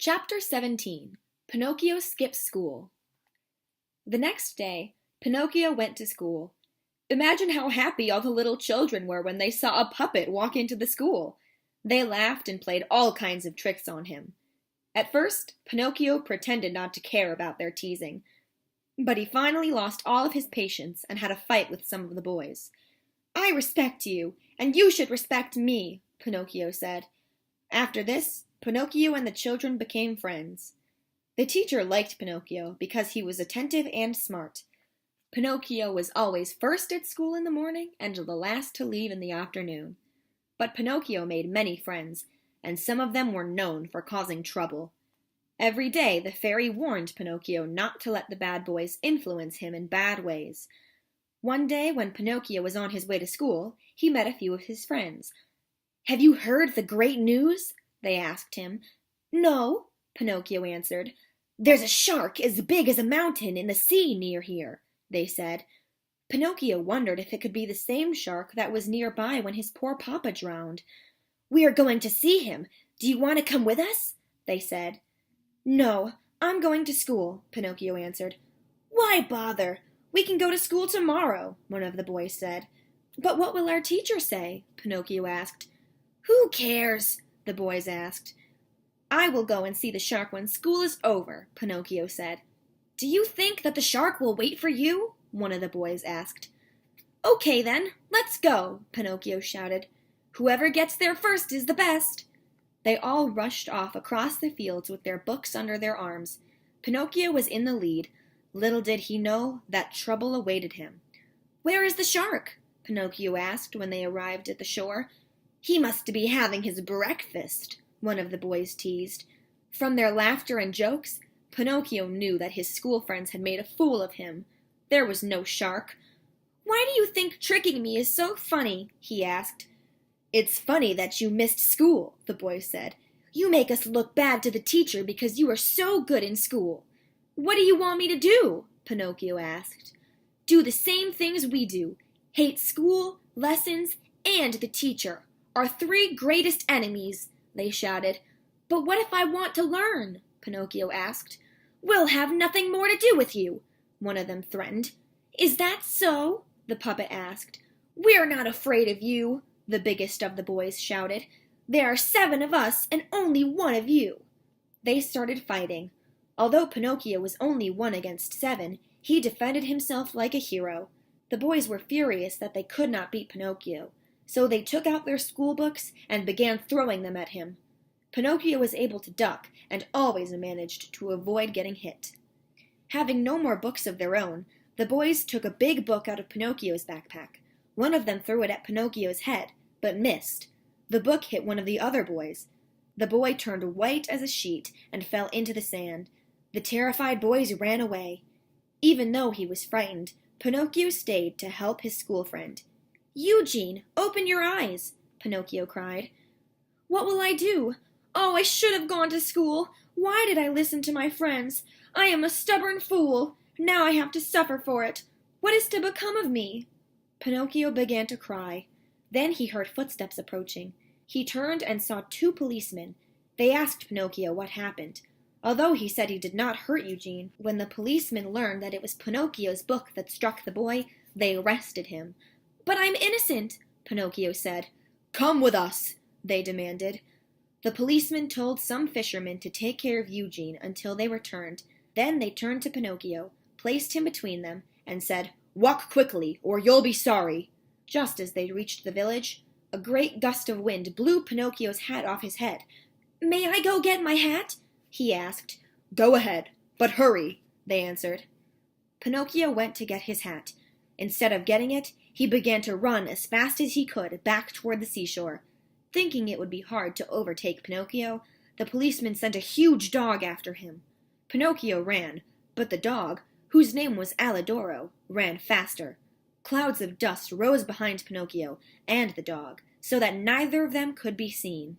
Chapter 17. Pinocchio Skips School. The next day, Pinocchio went to school. Imagine how happy all the little children were when they saw a puppet walk into the school. They laughed and played all kinds of tricks on him. At first, Pinocchio pretended not to care about their teasing, but he finally lost all of his patience and had a fight with some of the boys. "I respect you, and you should respect me," Pinocchio said. After this, Pinocchio and the children became friends. The teacher liked Pinocchio because he was attentive and smart. Pinocchio was always first at school in the morning and the last to leave in the afternoon. But Pinocchio made many friends, and some of them were known for causing trouble. Every day the fairy warned Pinocchio not to let the bad boys influence him in bad ways. One day when Pinocchio was on his way to school, he met a few of his friends. "Have you heard the great news?" they asked him. "No," Pinocchio answered. "There's a shark as big as a mountain in the sea near here," they said. Pinocchio wondered if it could be the same shark that was nearby when his poor papa drowned. "We are going to see him. Do you want to come with us?" they said. "No, I'm going to school," Pinocchio answered. "Why bother? We can go to school tomorrow," one of the boys said. "But what will our teacher say?" Pinocchio asked. "Who cares?" the boys asked. "I will go and see the shark when school is over," Pinocchio said. "Do you think that the shark will wait for you?" one of the boys asked. "Okay then, let's go," Pinocchio shouted. "Whoever gets there first is the best." They all rushed off across the fields with their books under their arms. Pinocchio was in the lead. Little did he know that trouble awaited him. "Where is the shark?" Pinocchio asked when they arrived at the shore. "He must be having his breakfast," one of the boys teased. From their laughter and jokes, Pinocchio knew that his school friends had made a fool of him. There was no shark. "Why do you think tricking me is so funny?" he asked. "It's funny that you missed school," the boy said. "You make us look bad to the teacher because you are so good in school." "What do you want me to do?" Pinocchio asked. "Do the same things we do. Hate school, lessons, and the teacher. Our three greatest enemies," they shouted. "But what if I want to learn?" Pinocchio asked. "We'll have nothing more to do with you," one of them threatened. "Is that so?" the puppet asked. "We're not afraid of you," the biggest of the boys shouted. "There are 7 of us and only 1 of you." They started fighting. Although Pinocchio was only 1 against 7, he defended himself like a hero. The boys were furious that they could not beat Pinocchio, so they took out their school books and began throwing them at him. Pinocchio was able to duck and always managed to avoid getting hit. Having no more books of their own, the boys took a big book out of Pinocchio's backpack. One of them threw it at Pinocchio's head, but missed. The book hit one of the other boys. The boy turned white as a sheet and fell into the sand. The terrified boys ran away. Even though he was frightened, Pinocchio stayed to help his school friend. "Eugene, open your eyes!" Pinocchio cried. "What will I do? Oh, I should have gone to school. Why did I listen to my friends? I am a stubborn fool. Now I have to suffer for it. What is to become of me?" Pinocchio began to cry. Then he heard footsteps approaching. He turned and saw 2 policemen. They asked Pinocchio what happened. Although he said he did not hurt Eugene, when the policemen learned that it was Pinocchio's book that struck the boy, they arrested him. "But I'm innocent," Pinocchio said. "Come with us," they demanded. The policemen told some fishermen to take care of Eugene until they returned. Then they turned to Pinocchio, placed him between them, and said, "Walk quickly, or you'll be sorry." Just as they reached the village, a great gust of wind blew Pinocchio's hat off his head. "May I go get my hat?" he asked. "Go ahead, but hurry," they answered. Pinocchio went to get his hat. Instead of getting it, he began to run as fast as he could back toward the seashore. Thinking it would be hard to overtake Pinocchio, the policeman sent a huge dog after him. Pinocchio ran, but the dog, whose name was Alidoro, ran faster. Clouds of dust rose behind Pinocchio and the dog, so that neither of them could be seen.